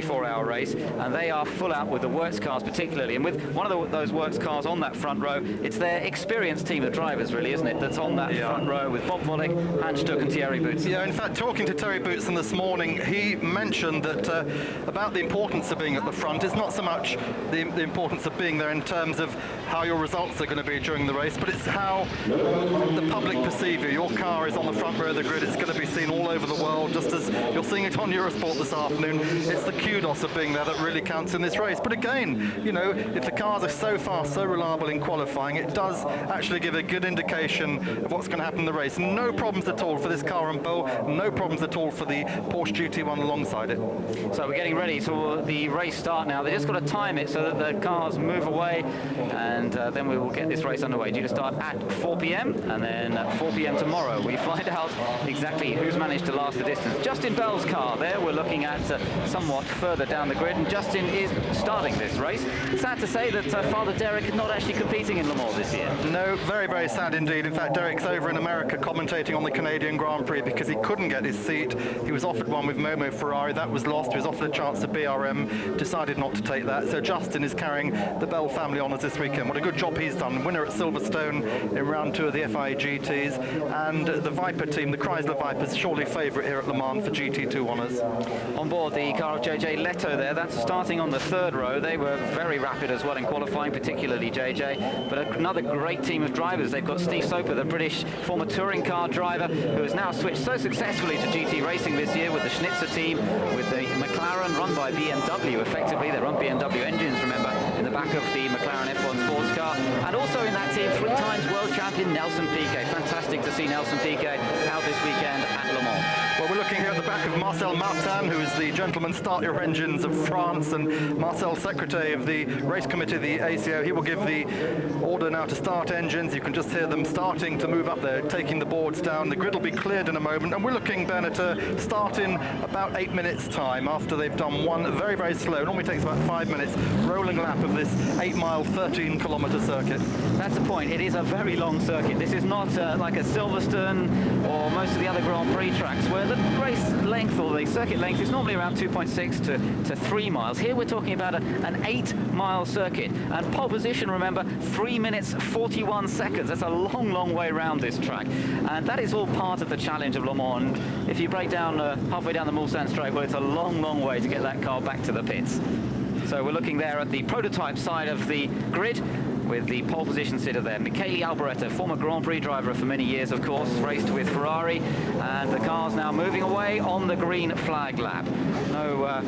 24-hour race, and they are full out with the works cars particularly. And with one of those works cars on that front row, it's their experienced team of drivers, really, isn't it, that's on that front row with Bob Volek, Hans Stuck and Thierry Boots. Yeah, in fact, talking to Terry Bootson this morning, he mentioned that about the importance of being at the front. It's not so much the importance of being there in terms of how your results are going to be during the race, but it's how the public perceive you. Your car is on the front row of the grid. It's going to be seen all over the world, just as you're seeing it on Eurosport this afternoon. It's the kudos of being there that really counts in this race. But again, you know, if the cars are so fast, so reliable in qualifying, it does actually give a good indication of what's going to happen in the race. No problems at all for this car and Bo, no problems at all for the Porsche GT1 alongside it. So we're getting ready for the race start now. They just got to time it so that the cars move away, and then we will get this race underway. Due to start at 4 p.m. and then at 4 p.m. tomorrow we find out exactly who's managed to last the distance. Justin Bell's car there, we're looking at somewhat further down the grid, and Justin is starting this race. Sad to say that Father Derek is not actually competing in Le Mans this year. No, very, very sad indeed. In fact, Derek's over in America commentating on the Canadian Grand Prix because he couldn't get his seat. He was offered one with Momo Ferrari, that was lost. He was offered a chance at BRM, decided not to take that. So Justin is carrying the Bell family honours this weekend. What a good job he's done. Winner at Silverstone in round 2 of the FIA GTs, and the Viper team, the Chrysler Vipers, surely favourite here at Le Mans for GT2 honours. On board the car of JJ Leto there, that's starting on the third row. They were very rapid as well in qualifying, particularly JJ, but another great team of drivers. They've got Steve Soper, the British former touring car driver, who has now switched so successfully to GT racing this year with the Schnitzer team, with the McLaren run by BMW. Effectively, they run BMW engines, remember, in the back of the McLaren F1 sports car. And also in that team, 3 times world champion Nelson Piquet. Fantastic to see Nelson Piquet out this weekend at Le Mans. Well, we're looking here at the back of Marcel Martin, who is the gentleman start your engines of France, and Marcel, secretary of the race committee of the ACO. He will give the order now to start engines. You can just hear them starting to move up there, taking the boards down. The grid will be cleared in a moment, and we're looking, Ben, to start in about 8 minutes time after they've done one very, very slow, normally takes about 5 minutes, rolling lap of this 8-mile, 13-kilometre circuit. That's the point. It is a very long circuit. This is not like a Silverstone or most of the other Grand Prix tracks where the race length or the circuit length is normally around 2.6 to 3 miles. Here we're talking about an 8-mile circuit, and pole position, remember, 3 minutes 41 seconds. That's a long, long way around this track, and that is all part of the challenge of Le Mans. And if you break down halfway down the Mulsanne straight, well, it's a long, long way to get that car back to the pits. So we're looking there at the prototype side of the grid with the pole position sitter there, Michele Alboreto, former Grand Prix driver for many years, of course, raced with Ferrari, and the car's now moving away on the green flag lap. No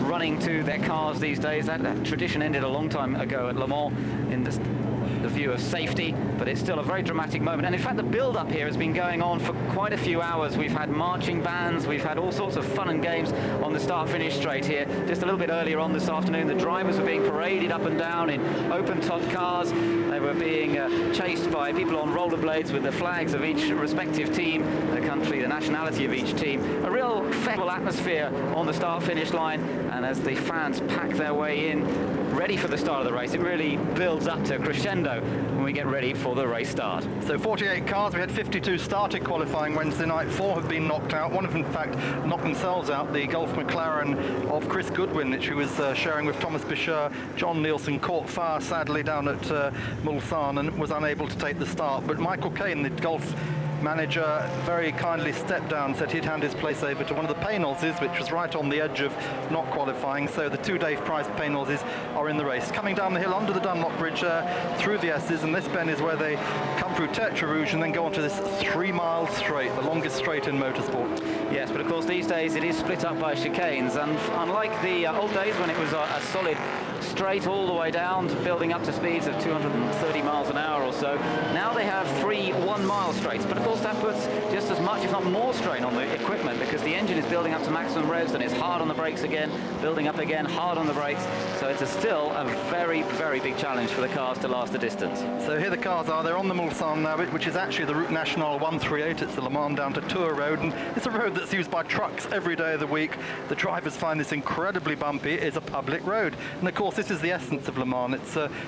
running to their cars these days. That tradition ended a long time ago at Le Mans in the view of safety, but it's still a very dramatic moment. And in fact, the build-up here has been going on for quite a few hours. We've had marching bands, we've had all sorts of fun and games on the start-finish straight here. Just a little bit earlier on this afternoon, the drivers were being paraded up and down in open-top cars. They were being chased by people on rollerblades with the flags of each respective team, the country, the nationality of each team. A real festival atmosphere on the start-finish line, and as the fans pack their way in, ready for the start of the race, it really builds up to a crescendo when we get ready for the race start. So 48 cars, we had 52 started qualifying Wednesday night, 4 have been knocked out. One of them, in fact, knocked themselves out, the Golf McLaren of Chris Goodwin, which he was sharing with Thomas Bicheur. John Nielsen caught fire, sadly, down at Mulsanne and was unable to take the start. But Michael Caine, the Golf manager, very kindly stepped down, said he'd hand his place over to one of the Paynolses, which was right on the edge of not qualifying. So the 2 Dave Price Paynolses are in the race. Coming down the hill under the Dunlop Bridge through the S's, and this bend is where they come through Tertre Rouge and then go onto this 3-mile straight, the longest straight in motorsport. Yes, but of course these days it is split up by chicanes, and unlike the old days when it was a solid straight all the way down, building up to speeds of 230 miles an hour or so, now they have 3 1-mile straights. But of course that puts just as much, if not more, strain on the equipment, because the engine is building up to maximum revs and it's hard on the brakes again, building up again, hard on the brakes. So it's still a very, very big challenge for the cars to last the distance. So here the cars are, they're on the Mulsanne now, which is actually the Route Nationale 138. It's the Le Mans down to Tours Road, and it's a road that's used by trucks every day of the week. The drivers find this incredibly bumpy. It is a public road, and of course this is the essence of Le Mans.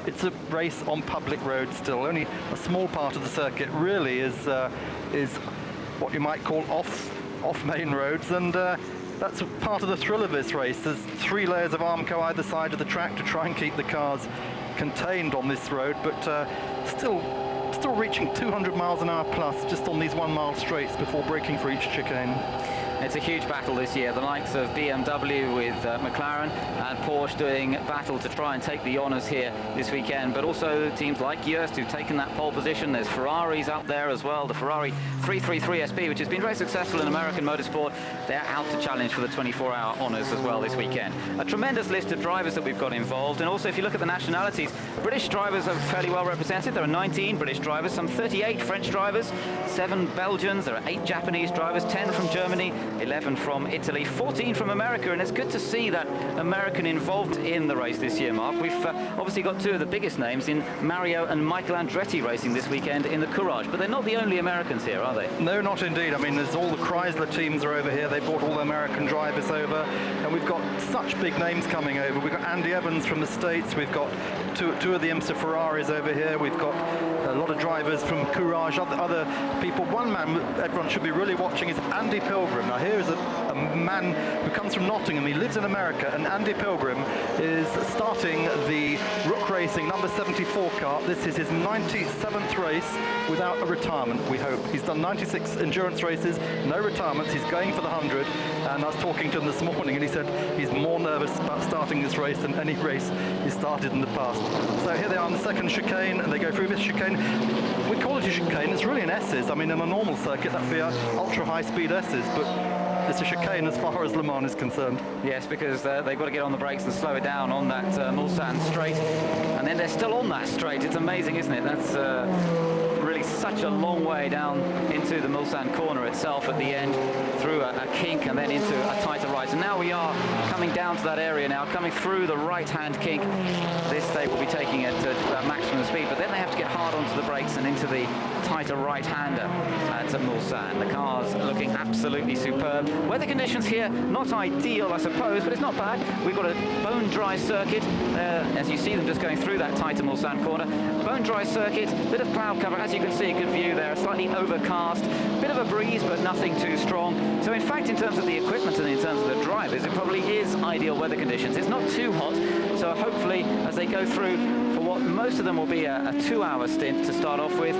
It's a race on public roads still. Only a small part of the circuit really is what you might call off main roads, and that's part of the thrill of this race. There's 3 layers of Armco either side of the track to try and keep the cars contained on this road, but still reaching 200 miles an hour plus just on these 1 mile straights before braking for each chicane. It's a huge battle this year. The likes of BMW with McLaren and Porsche doing battle to try and take the honours here this weekend, but also teams like Joest who've taken that pole position. There's Ferraris up there as well. The Ferrari 333 SP, which has been very successful in American motorsport, they're out to challenge for the 24-hour honours as well this weekend. A tremendous list of drivers that we've got involved, and also if you look at the nationalities, British drivers are fairly well represented. There are 19 British drivers, some 38 French drivers, 7 Belgians, there are 8 Japanese drivers, 10 from Germany, 11 from Italy, 14 from America, and it's good to see that American involved in the race this year, Mark. We've obviously got 2 of the biggest names in Mario and Michael Andretti racing this weekend in the Courage, but they're not the only Americans here, are they? No, not indeed. I mean, there's all the Chrysler teams are over here. They brought all the American drivers over, and we've got such big names coming over. We've got Andy Evans from the States. We've got two of the IMSA Ferraris over here. We've got a lot of drivers from Courage, other people. One man everyone should be really watching is Andy Pilgrim. Now, here is a man who comes from Nottingham. He lives in America, and Andy Pilgrim is starting the Rook Racing number 74 car. This is his 97th race without a retirement, we hope. He's done 96 endurance races, no retirements. He's going for the 100, and I was talking to him this morning, and he said he's more nervous about starting this race than any race he started in the past. So here they are on the second chicane, and they go through this chicane. We call it a chicane. It's really an S's. I mean, in a normal circuit, that'd be ultra high-speed S's, but it's a chicane as far as Le Mans is concerned. Yes, because they've got to get on the brakes and slow it down on that Mulsanne straight, and then they're still on that straight. It's amazing, isn't it? That's really such a long way down into the Mulsanne corner itself at the end, through a kink and then into a tighter right. And now we are coming down to that area now, coming through the right-hand kink. This they will be taking it at maximum speed, but then they have to get hard onto the brakes and into the tighter right-hander at Mulsanne. The car's looking absolutely superb. Weather conditions here, not ideal, I suppose, but it's not bad. We've got a bone-dry circuit, as you see them just going through that tighter Mulsanne corner. Bone-dry circuit, bit of cloud cover, as you can see, good view there, slightly overcast, bit of a breeze, but nothing too strong. So in fact, in terms of the equipment and in terms of the drivers, it probably is ideal weather conditions. It's not too hot, so hopefully, as they go through for what most of them will be a 2-hour stint to start off with,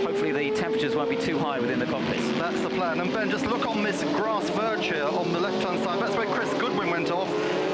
hopefully the temperatures won't be too high within the cockpits. That's the plan. And Ben, just look on this grass verge here on the left-hand side. That's where Chris Goodwin went off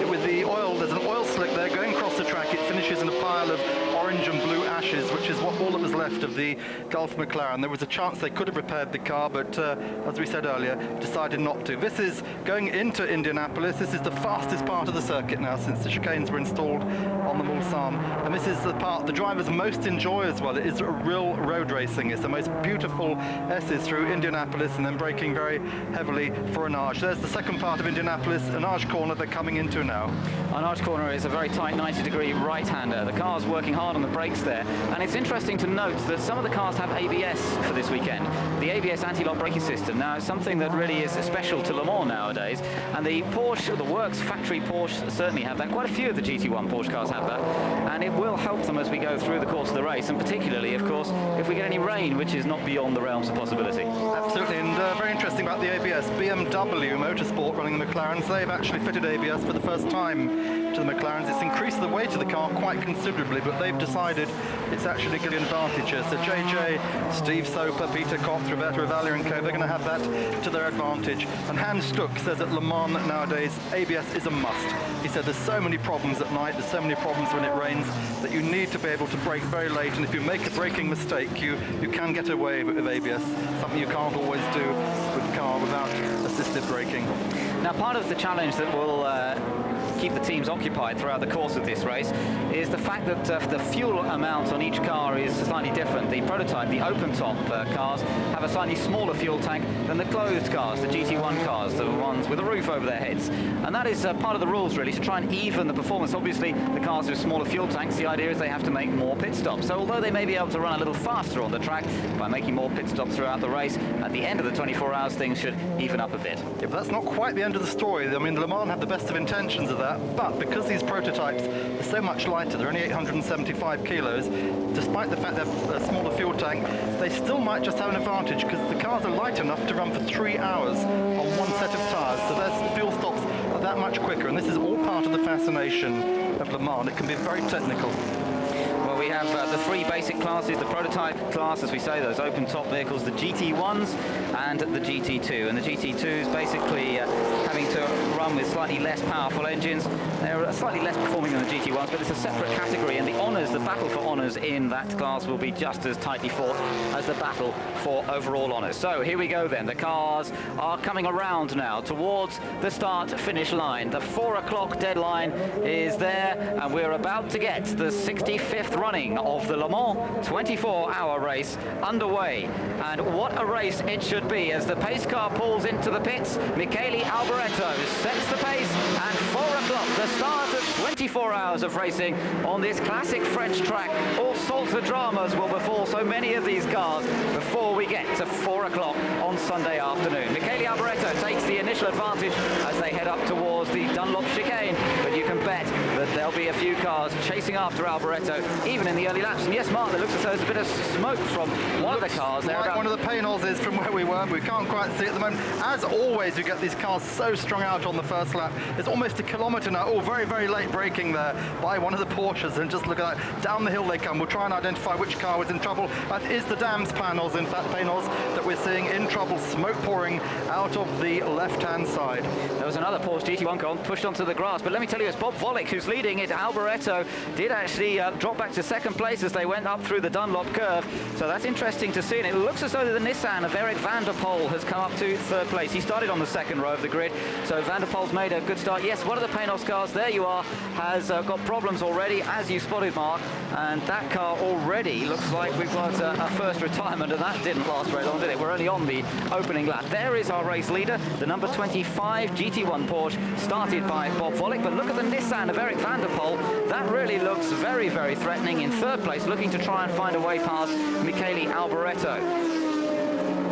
with the oil. There's an oil slick there going across the track. It finishes in a pile of orange and blue ashes, which is all that was left of the Gulf McLaren. There was a chance they could have repaired the car, but as we said earlier, decided not to. This is going into Indianapolis. This is the fastest part of the circuit now since the chicanes were installed on the Mulsanne. And this is the part the drivers most enjoy as well. It is real road racing. It's the most beautiful S's through Indianapolis and then braking very heavily for Anage. There's the second part of Indianapolis, Anage corner they're coming into now. Anage corner is a very tight 90-degree right-hander. The car's working hard on the brakes there, and it's interesting to note that some of the cars have ABS for this weekend. The ABS anti-lock braking system now is something that really is special to Le Mans nowadays, and the Porsche, the Works factory Porsche certainly have that. Quite a few of the GT1 Porsche cars have that, and it will help them as we go through the course of the race, and particularly, of course, if we get any rain, which is not beyond the realms of possibility. Absolutely, and very interesting about the ABS. BMW Motorsport running the McLarens, they've actually fitted ABS for the first time to the McLarens. It's increased the weight of the car quite considerably, but they've decided it's actually going to be an advantage here. So JJ, Steve Soper, Peter Koch, Roberto Ravalia and co, they're going to have that to their advantage. And Hans Stuck says at Le Mans nowadays, ABS is a must. He said there's so many problems at night, there's so many problems when it rains, that you need to be able to brake very late, and if you make a braking mistake, you can get away with ABS, something you can't always do with the car without assisted braking. Now, part of the challenge that will keep the teams occupied throughout the course of this race is the fact that the fuel amount on each car is slightly different. The prototype, the open-top cars, have a slightly smaller fuel tank than the closed cars, the GT1 cars, the ones with a roof over their heads. And that is part of the rules, really, to try and even the performance. Obviously, the cars with smaller fuel tanks, the idea is they have to make more pit stops. So although they may be able to run a little faster on the track by making more pit stops throughout the race, at the end of the 24 hours, things should even up a bit. Yeah, but that's not quite the end of the story. I mean, Le Mans have the best of intentions of that, but because these prototypes are so much lighter, they're only 875 kilos, despite the fact they have a smaller fuel tank, they still might just have an advantage because the cars are light enough to run for 3 hours on one set of tyres. So there's fuel stops that much quicker, and this is all part of the fascination of Le Mans. It can be very technical. Well, we have the three basic classes, the prototype class, as we say, those open-top vehicles, the GT1s and the GT2. And the GT2 is basically having to run with slightly less powerful engines. They're slightly less performing than the GT1s, but it's a separate category, and the honours, the battle for honours in that class will be just as tightly fought as the battle for overall honours. So here we go then. The cars are coming around now towards the start-finish line. The 4 o'clock deadline is there, and we're about to get the 65th running of the Le Mans 24-hour race underway. And what a race it should be as the pace car pulls into the pits. Michele Alboreto sets the pace, and 4 o'clock, the start of 24 hours of racing on this classic French track. All sorts of dramas will befall so many of these cars before we get to 4 o'clock on Sunday afternoon. Michele Alboreto takes the initial advantage as they head up towards the Dunlop chicane, but you can bet that there'll be a few cars chasing after Alboreto, even in the early laps. And yes, Mark, it looks as though there's a bit of smoke from one of the cars there. Like one of the panels is from where we were, but we can't quite see it at the moment. As always, you get these cars so strung out on the first lap. It's almost a kilometre now. Oh, very, very late braking there by one of the Porsches, and just look at that. Down the hill they come. We'll try and identify which car was in trouble. That is the DAMS panels, in fact, panels that we're seeing in trouble. Smoke pouring out of the left-hand side. There was another Porsche GT1 car pushed onto the grass, but let me tell you, it's Bob Volek who's leading it. Alboreto did actually drop back to second place as they went up through the Dunlop curve, so that's interesting to see. And it looks as though the Nissan of Eric van der Poel has come up to third place. He started on the second row of the grid, so van der Poel's made a good start. Yes, one of the Panos cars, there you are, has got problems already, as you spotted, Mark, and that car already looks like we've got a first retirement, and that didn't last very long, did it? We're only on the opening lap. There is our race leader, the number 25 GT1 Porsche, started by Bob Volek, but look at the Nissan of Eric van der Poel. That really looks very, very threatening. In third place, looking to try and find a way past Michele Alboreto.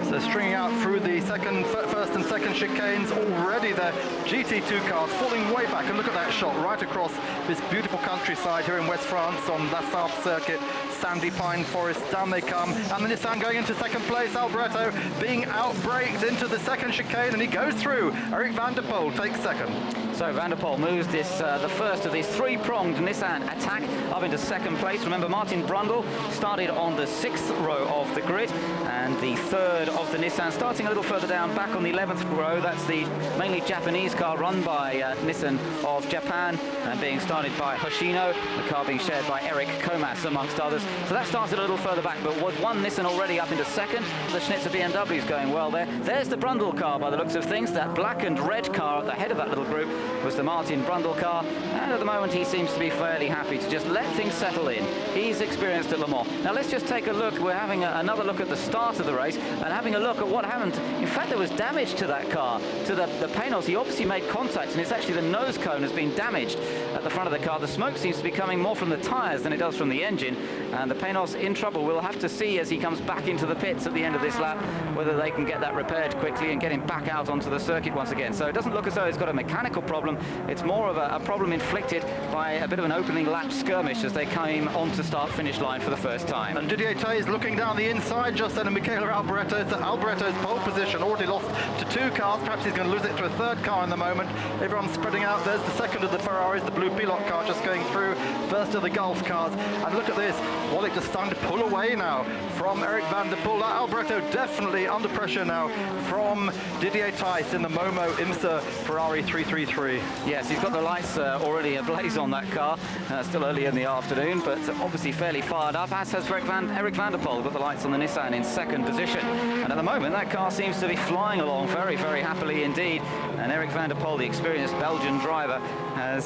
So stringing out through the first and second chicanes already, the GT2 cars falling way back, and look at that shot right across this beautiful countryside here in West France on La Sarthe circuit, sandy pine forest. Down they come, and the Nissan going into second place. Alboreto being outbraked into the second chicane, and he goes through. Eric van der Poel takes second. So van der Poel moves this, the first of these three-pronged Nissan attack up into second place. Remember, Martin Brundle started on the 6th row of the grid, and the third of the Nissan starting a little further down, back on the 11th row. That's the mainly Japanese car run by Nissan of Japan, and being started by Hoshino, the car being shared by Eric Comas, amongst others. So that started a little further back, but with one Nissan already up into second. The Schnitzer BMW is going well there. There's the Brundle car by the looks of things. That black and red car at the head of that little group was the Martin Brundle car, and at the moment he seems to be fairly happy to just let things settle in. He's experienced at Le Mans. Now let's just take a look. We're having another look at the start of the race and having a look at what happened. In fact, there was damage to that car, to the panels. He obviously made contact, and it's actually the nose cone has been damaged at the front of the car. The smoke seems to be coming more from the tyres than it does from the engine, and the Panos in trouble. We'll have to see as he comes back into the pits at the end of this lap whether they can get that repaired quickly and get him back out onto the circuit once again. So it doesn't look as though it's got a mechanical problem. It's more of a problem inflicted by a bit of an opening lap skirmish as they came onto start-finish line for the first time. And Didier Tay is looking down the inside just then, and Michele Alboreto's pole position already lost to two cars. Perhaps he's going to lose it to a third car in the moment. Everyone's spreading out. There's the second of the Ferraris, the blue Pilote car just going through. First of the Gulf cars. And look at this. Volek just starting to pull away now from Eric van der Poel. Alboreto definitely under pressure now from Didier Thijs in the Momo IMSA Ferrari 333. Yes, he's got the lights already ablaze on that car. Still early in the afternoon, but obviously fairly fired up, as has Eric van der Poel. Got the lights on the Nissan in second position. And at the moment, that car seems to be flying along very, very happily indeed. And Eric van der Poel, the experienced Belgian driver, has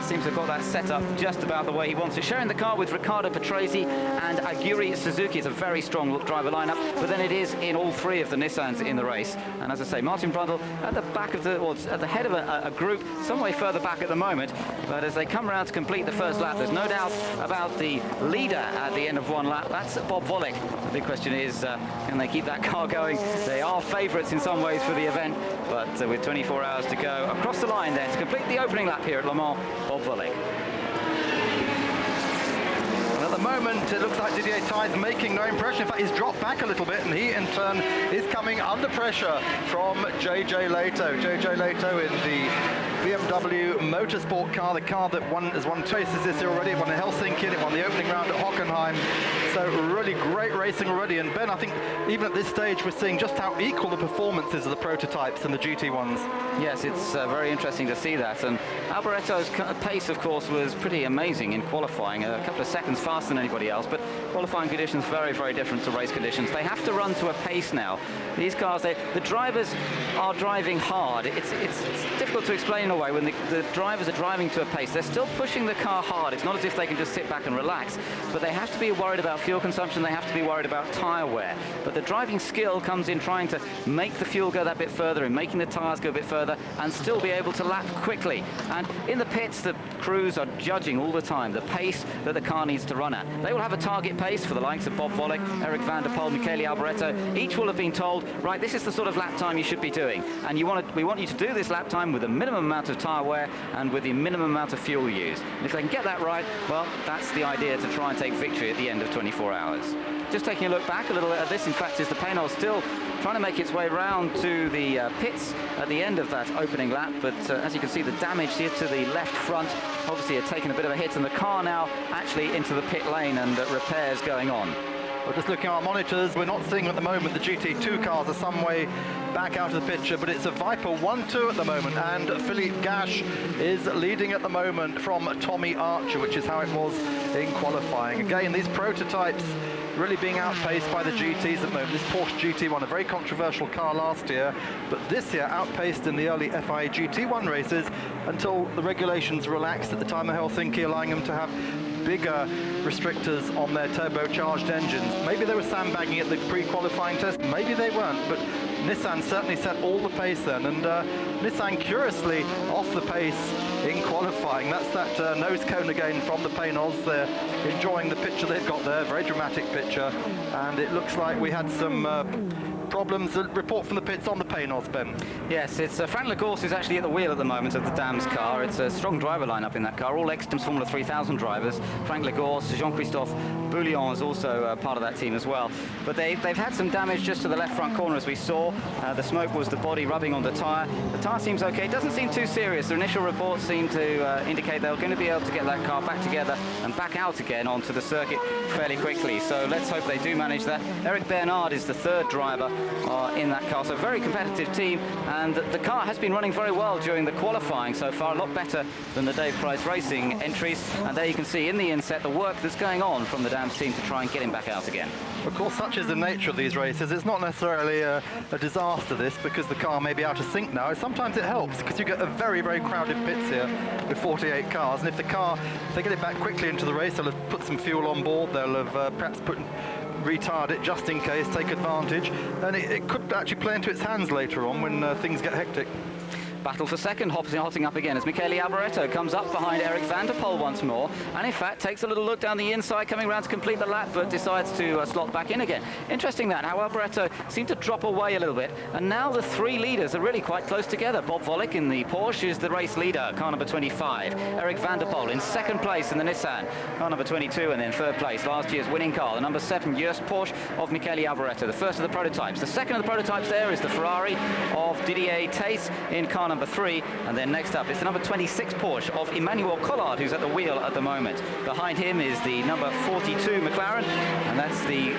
seems to have got that set up just about the way he wants it. Sharing the car with Riccardo Patrese and Aguri Suzuki. It's a very strong driver lineup, but then it is in all three of the Nissans in the race. And as I say, Martin Brundle at the back of the, or at the head of a group, some way further back at the moment. But as they come around to complete the first lap, there's no doubt about the leader at the end of one lap. That's Bob Volek. The big question is, can they keep that car going? They are favourites in some ways for the event, but with 24 hours to go across the line then to complete the opening lap here at Le Mans, Bob Volek. At the moment, it looks like Didier Thijs making no impression. In fact, he's dropped back a little bit, and he, in turn, is coming under pressure from JJ Lehto. JJ Lehto in the BMW Motorsport car, the car that has won 2 races this year already. It won in Helsinki, and it won the opening round at Hockenheim. So really great racing already. And Ben, I think even at this stage we're seeing just how equal the performances of the prototypes and the GT ones. Yes, it's very interesting to see that. And Alboretto's pace, of course, was pretty amazing in qualifying, a couple of seconds faster than anybody else. But qualifying conditions very, very different to race conditions. They have to run to a pace now. These cars, the drivers are driving hard. It's difficult to explain in a way when the drivers are driving to a pace. They're still pushing the car hard. It's not as if they can just sit back and relax, but they have to be worried about fuel consumption. They have to be worried about tyre wear. But the driving skill comes in trying to make the fuel go that bit further and making the tyres go a bit further and still be able to lap quickly. And in the pits, the crews are judging all the time the pace that the car needs to run at. They will have a target pace for the likes of Bob Volek, Eric van der Poel, Michele Alboretto. Each will have been told, right, this is the sort of lap time you should be doing. And we want you to do this lap time with the minimum amount of tyre wear and with the minimum amount of fuel used. And if they can get that right, well, that's the idea to try and take victory at the end of 24 hours. Just taking a look back a little bit at this, in fact, is the Paynol still trying to make its way round to the pits at the end of that opening lap. But as you can see, the damage here to the left front obviously had taken a bit of a hit, and the car now actually into the pit lane and repairs going on. We're just looking at our monitors. We're not seeing at the moment the GT2 cars are some way back out of the picture, but it's a Viper 1-2 at the moment, and Philippe Gache is leading at the moment from Tommy Archer, which is how it was in qualifying. Again, these prototypes really being outpaced by the GTs at the moment. This Porsche GT1, a very controversial car last year, but this year outpaced in the early FIA GT1 races until the regulations relaxed at the time of Helsinki, allowing them to have bigger restrictors on their turbocharged engines. Maybe they were sandbagging at the pre-qualifying test, maybe they weren't, but Nissan certainly set all the pace then, and Nissan curiously off the pace in qualifying. That's that nose cone again from the Paynols. They're enjoying the picture they've got there, very dramatic picture, and it looks like we had some problems. A report from the pits on the Paynols, Ben. Yes, it's Frank Lagorce who's actually at the wheel at the moment of the Dams car. It's a strong driver lineup in that car, all ex-Dams Formula 3000 drivers. Frank Lagorce, Jean-Christophe Bouillon is also part of that team as well. But they've had some damage just to the left front corner, as we saw. The smoke was the body rubbing on the tyre. The tyre seems okay. It doesn't seem too serious. The initial reports seem to indicate they're going to be able to get that car back together and back out again onto the circuit fairly quickly. So let's hope they do manage that. Eric Bernard is the third driver in that car, so very competitive team, and the car has been running very well during the qualifying so far, a lot better than the Dave Price Racing entries, and there you can see in the inset the work that's going on from the Dams team to try and get him back out again. Of course, such is the nature of these races. It's not necessarily a disaster, this, because the car may be out of sync now. Sometimes it helps, because you get a very, very crowded pits here with 48 cars, and if they get it back quickly into the race, they'll have put some fuel on board, they'll have perhaps retard it just in case, take advantage, and it could actually play into its hands later on when things get hectic. Battle for second, hotting up again as Michele Alboretto comes up behind Eric van der Poel once more, and in fact takes a little look down the inside, coming around to complete the lap, but decides to slot back in again. Interesting that, how Alboretto seemed to drop away a little bit, and now the three leaders are really quite close together. Bob Volek in the Porsche is the race leader, car number 25. Eric van der Poel in second place in the Nissan, car number 22, and then third place, last year's winning car, the number 7 US Porsche of Michele Alboretto, the first of the prototypes. The second of the prototypes there is the Ferrari of Didier Tace in car number 3, and then next up is the number 26 Porsche of Emmanuel Collard, who's at the wheel at the moment. Behind him is the number 42 McLaren, and that's the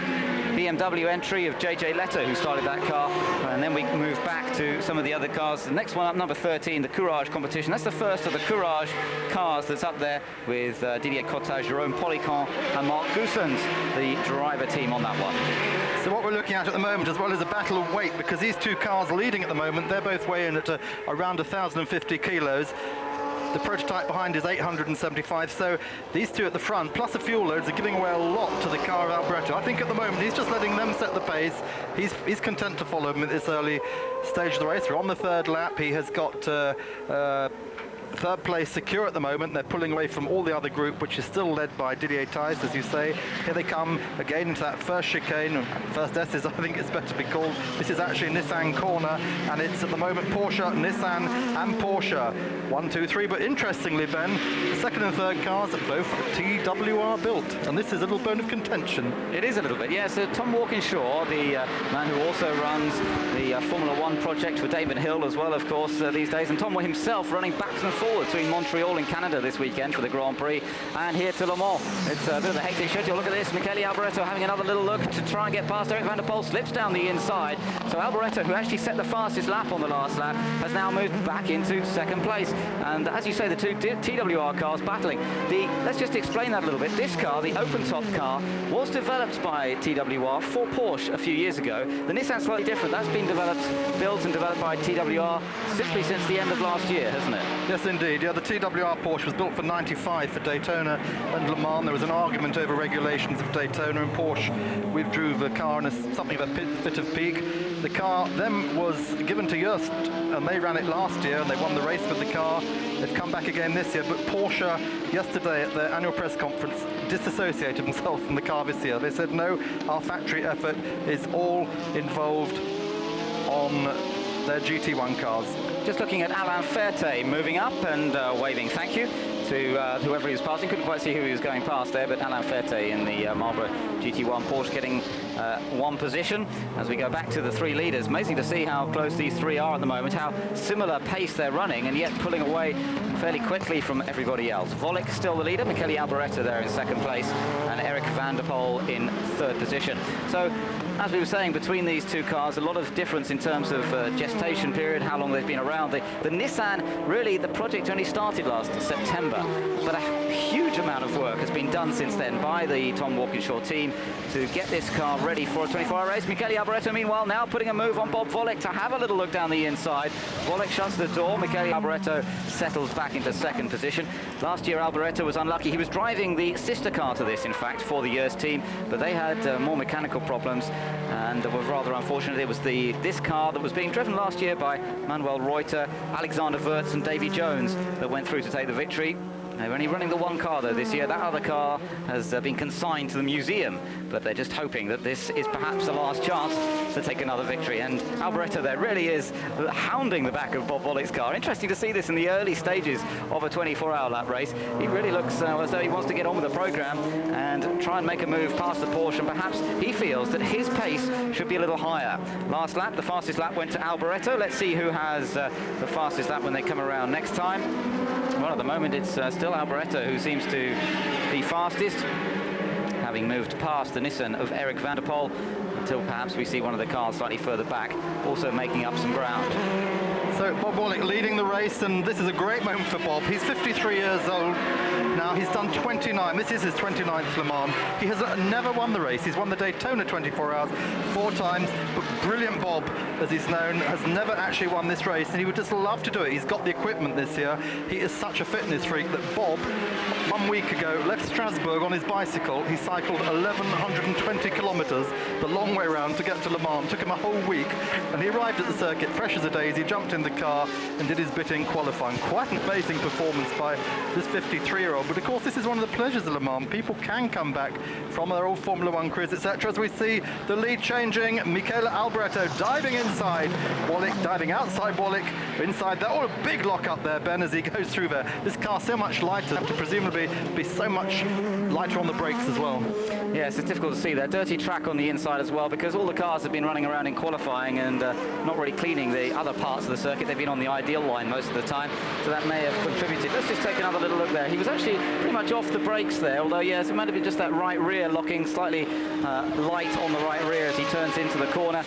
BMW entry of JJ Leto, who started that car. And then we move back to some of the other cars. The next one up, number 13, the Courage competition. That's the first of the Courage cars that's up there, with Didier Cottage, Jerome Polican and Mark Goossens, the driver team on that one. So what we're looking at the moment, as well as a battle of weight, because these two cars leading at the moment, they're both weighing at around 1,050 kilos. The prototype behind is 875, so these two at the front, plus the fuel loads, are giving away a lot to the car of Alboretto. I think at the moment he's just letting them set the pace. He's content to follow him at this early stage of the race. We're on the third lap. He has got third place secure at the moment. They're pulling away from all the other group, which is still led by Didier Thijs, as you say. Here they come again into that first chicane, first S's, I think it's better to be called. This is actually Nissan corner, and it's at the moment Porsche, Nissan and Porsche. 1, 2, 3, but interestingly, Ben, the second and third cars are both TWR built, and this is a little bone of contention. It is a little bit, yes. Tom Walkinshaw, the man who also runs the Formula One project for Damon Hill as well, of course, these days, and Tom himself running backwards and forwards between Montreal and Canada this weekend for the Grand Prix, and here to Le Mans. It's a bit of a hectic schedule. Look at this, Michele Alboreto having another little look to try and get past Eric van der Poel, slips down the inside. So Alboreto, who actually set the fastest lap on the last lap, has now moved back into second place. And as you say, the two TWR cars battling. Let's just explain that a little bit. This car, the open-top car, was developed by TWR for Porsche a few years ago. The Nissan's slightly different. That's been built and developed by TWR simply since the end of last year, hasn't it? Yes, indeed. Yeah, the TWR Porsche was built for 95 for Daytona and Le Mans. There was an argument over regulations of Daytona, and Porsche withdrew the car in something of a fit of peak. The car then was given to Just, and they ran it last year, and they won the race with the car. They've come back again this year, but Porsche yesterday at their annual press conference disassociated themselves from the car this year. They said, no, our factory effort is all involved on their GT1 cars. Just looking at Alain Ferté moving up and waving thank you to whoever he was passing. Couldn't quite see who he was going past there, but Alain Ferté in the Marlboro GT1 Porsche getting one position. As we go back to the three leaders, amazing to see how close these three are at the moment, how similar pace they're running, and yet pulling away fairly quickly from everybody else. Volik still the leader, Michele Alboreto there in second place, and Eric van der Poel in third position. So, as we were saying, between these two cars, a lot of difference in terms of gestation period, how long they've been around. The Nissan, really, the project only started last September, but a huge amount of work has been done since then by the Tom Walkinshaw team to get this car ready for a 24-hour race. Michele Alboreto, meanwhile, now putting a move on Bob Volik to have a little look down the inside. Volik shuts the door. Michele Alboreto settles back into second position. Last year, Alboreto was unlucky. He was driving the sister car to this, in fact, for the Years team, but they had more mechanical problems and were rather unfortunate. It was this car that was being driven last year by Manuel Reuter, Alexander Wurz and Davy Jones that went through to take the victory. They're only running the one car, though, this year. That other car has been consigned to the museum, but they're just hoping that this is perhaps the last chance to take another victory. And Alboreto there really is hounding the back of Bob Volik's car. Interesting to see this in the early stages of a 24-hour lap race. He really looks as though he wants to get on with the program and try and make a move past the Porsche, and perhaps he feels that his pace should be a little higher. Last lap, the fastest lap went to Alboreto. Let's see who has the fastest lap when they come around next time. Well, at the moment, it's still Alboreto who seems to be fastest, having moved past the Nissan of Eric van der Poel, until perhaps we see one of the cars slightly further back, also making up some ground. So Bob Volik leading the race, and this is a great moment for Bob. He's 53 years old now. He's done 29. This is his 29th Le Mans. He has never won the race. He's won the Daytona 24 hours 4 times, but Brilliant Bob, as he's known, has never actually won this race, and he would just love to do it. He's got the equipment this year. He is such a fitness freak that Bob, 1 week ago, left Strasbourg on his bicycle. He cycled 1,120 kilometers the long way around to get to Le Mans. It took him a whole week, and he arrived at the circuit fresh as a daisy, jumped in the car and did his bit in qualifying. Quite an amazing performance by this 53-year-old. But of course, this is one of the pleasures of Le Mans. People can come back from their old Formula One careers, etc. As we see the lead changing, Michele Alboreto diving inside, Volik diving outside Volik, inside there. Oh, a big lock up there, Ben, as he goes through there. This car so much lighter, to presumably be so much lighter on the brakes as well. Yes, it's difficult to see there. Dirty track on the inside as well, because all the cars have been running around in qualifying and not really cleaning the other parts of the circuit. They've been on the ideal line most of the time, so that may have contributed. Let's just take another little look there. He was actually pretty much off the brakes there, although, yes, it might have been just that right rear locking slightly light on the right rear as he turns into the corner,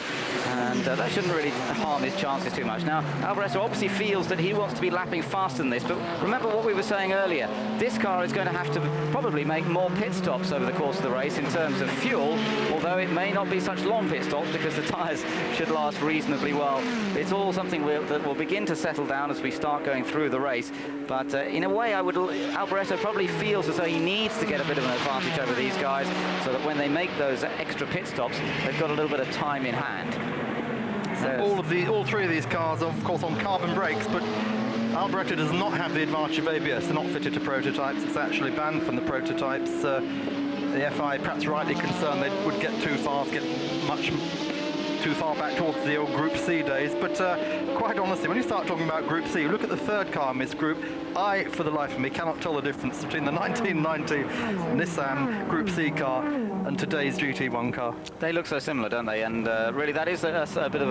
and that shouldn't really harm his chances too much. Now, Alboreto obviously feels that he wants to be lapping faster than this, but remember what we were saying earlier. This car is going to have to probably make more pit stops over the course of the race in terms of fuel, although it may not be such long pit stops because the tyres should last reasonably well. It's all something that will begin to settle down as we start going through the race, but in a way, Alboreto probably feels as though he needs to get a bit of an advantage over these guys, so that when they make those extra pit stops, they've got a little bit of time in hand. All three of these cars are, of course, on carbon brakes, but Alboreto does not have the advantage of ABS. They're not fitted to prototypes. It's actually banned from the prototypes. The FI, perhaps rightly concerned they would get too fast, get much too far back towards the old Group C days. But quite honestly, when you start talking about Group C, you look at the third car in this group, I, for the life of me, cannot tell the difference between the 1990 Nissan Group C car and today's GT1 car. They look so similar, don't they? And really that is a bit of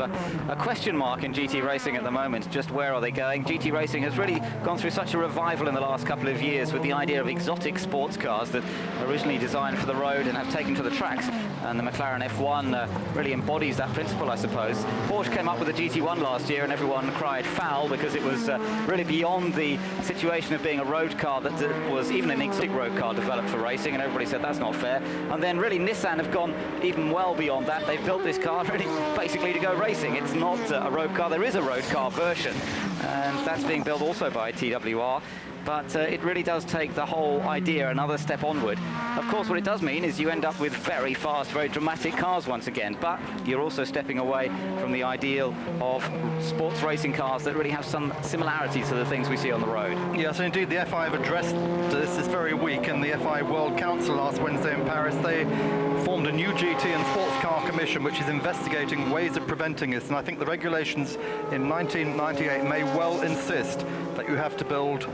a question mark in GT racing at the moment. Just where are they going? GT racing has really gone through such a revival in the last couple of years with the idea of exotic sports cars that are originally designed for the road and have taken to the tracks. And the McLaren F1 really embodies that principle, I suppose. Porsche came up with a GT1 last year and everyone cried foul because it was really beyond the situation of being a road car that was even an exotic road car developed for racing, and everybody said that's not fair. And then really Nissan have gone even well beyond that. They've built this car really basically to go racing. It's not a road car. There is a road car version, and that's being built also by TWR. But it really does take the whole idea another step onward. Of course, what it does mean is you end up with very fast, very dramatic cars once again, but you're also stepping away from the ideal of sports racing cars that really have some similarities to the things we see on the road. Yes, indeed, the FI have addressed this very week, and the FI World Council last Wednesday in Paris, they formed a new GT and sports car commission which is investigating ways of preventing this, and I think the regulations in 1998 may well insist that you have to build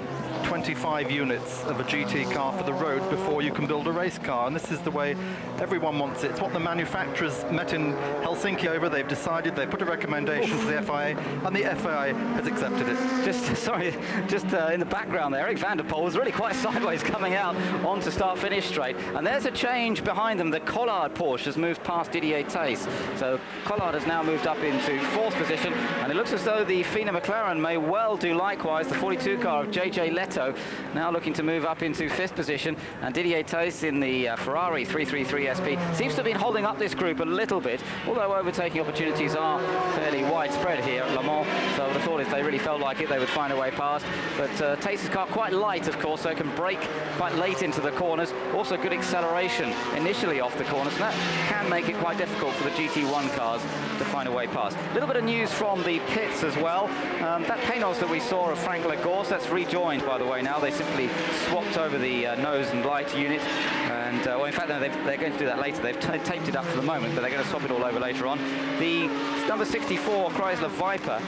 25 units of a GT car for the road before you can build a race car, and this is the way everyone wants it. It's what the manufacturers met in Helsinki over. They've decided, they put a recommendation to the FIA, and the FIA has accepted it. Just in the background there, Eric van der Poel was really quite sideways coming out onto start-finish straight, and there's a change behind them. The Collard Porsche has moved past Didier Tace, so Collard has now moved up into fourth position, and it looks as though the FINA McLaren may well do likewise. The 42 car of JJ Leto now looking to move up into fifth position, and Didier Tace in the Ferrari 333 SP seems to have been holding up this group a little bit, although overtaking opportunities are fairly widespread here at Le Mans, so the thought is they really felt like it, they would find a way past. But Tace's car quite light, of course, so it can brake quite late into the corners, also good acceleration initially off the corners, and that can make it quite difficult for the GT1 cars to find a way past. A little bit of news from the pits as well. That panos that we saw of Frank Lagorce, that's rejoined, by the way, now. They simply swapped over the nose and light unit, and well, in fact, no, they're going to do that later. They've taped it up for the moment, but they're going to swap it all over later on. The number 64 Chrysler Viper,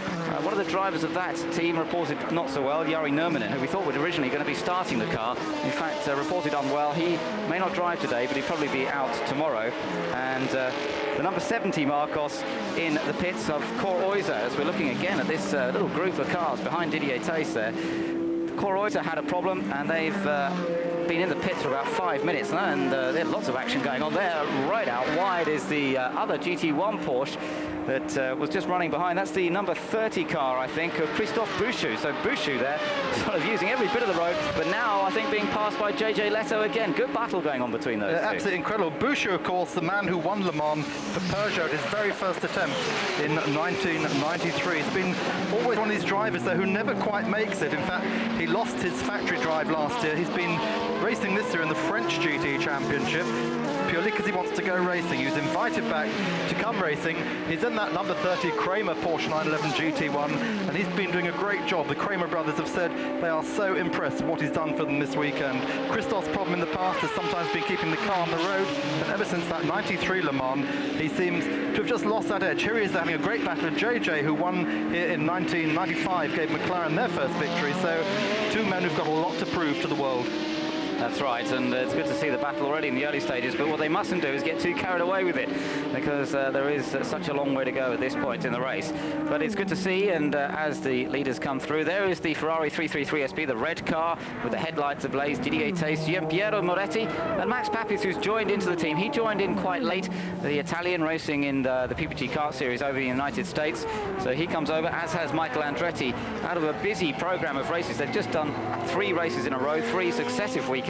one of the drivers of that team reported not so well, Jari Nurminen, who we thought was originally going to be starting the car. In fact, reported unwell. He may not drive today, but he'll probably be out tomorrow. And the number 70 Marcos in the pits of Cor-Oiza, as we're looking again at this little group of cars behind Didier Tace there. Cor-Oiza had a problem, and they've been in the pits for about 5 minutes now, and there's lots of action going on there. Right out wide is the other GT1 Porsche that was just running behind. That's the number 30 car, I think, of Christophe Bouchou. So Bouchou there, sort of using every bit of the road, but now I think being passed by JJ Leto again. Good battle going on between those two. Absolutely incredible. Bouchou, of course, the man who won Le Mans for Peugeot, his very first attempt in 1993. He's been always one of these drivers, though, who never quite makes it. In fact, he lost his factory drive last year. He's been racing this year in the French GT Championship, purely because he wants to go racing. He was invited back to come racing. He's in that number 30 Kramer Porsche 911 GT1, and he's been doing a great job. The Kramer brothers have said they are so impressed with what he's done for them this weekend. Christoph's problem in the past has sometimes been keeping the car on the road, and ever since that 93 Le Mans, he seems to have just lost that edge. Here he is having a great battle with JJ, who won here in 1995, gave McLaren their first victory. So two men who've got a lot to prove to the world. That's right, and it's good to see the battle already in the early stages, but what they mustn't do is get too carried away with it, because there is such a long way to go at this point in the race. But it's good to see, and as the leaders come through, there is the Ferrari 333 SP, the red car with the headlights ablaze, Didier Tace, Giampiero Moretti, and Max Papis, who's joined into the team. He joined in quite late, the Italian racing in the PPG Kart Series over in the United States, so he comes over, as has Michael Andretti, out of a busy program of races. They've just done 3 races in a row, 3 successive weekends.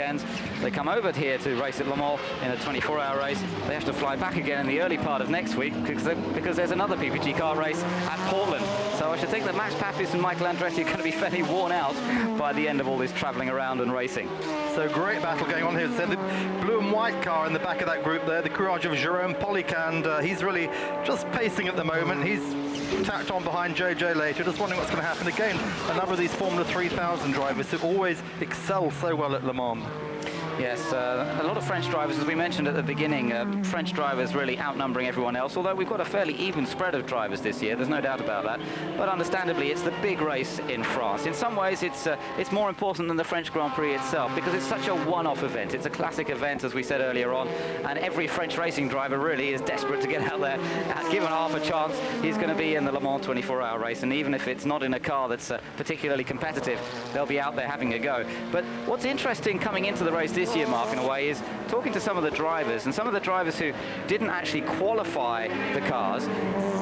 They come over here to race at Le Mans in a 24-hour race. They have to fly back again in the early part of next week because there's another PPG car race at Portland. So I should think that Max Papis and Michael Andretti are going to be fairly worn out by the end of all this travelling around and racing. So great battle going on here. So the blue and white car in the back of that group there, the courage of Jérôme Polican, he's really just pacing at the moment. He's tacked on behind JJ later, just wondering what's going to happen again. Another of these Formula 3000 drivers who always excel so well at Le Mans. Yes, a lot of French drivers, as we mentioned at the beginning, French drivers really outnumbering everyone else, although we've got a fairly even spread of drivers this year, there's no doubt about that. But understandably, it's the big race in France. In some ways, it's more important than the French Grand Prix itself, because it's such a one-off event. It's a classic event, as we said earlier on, and every French racing driver really is desperate to get out there. Given half a chance, he's going to be in the Le Mans 24-hour race, and even if it's not in a car that's particularly competitive, they'll be out there having a go. But what's interesting coming into the race this year, Mark, in a way, is talking to some of the drivers, and some of the drivers who didn't actually qualify the cars,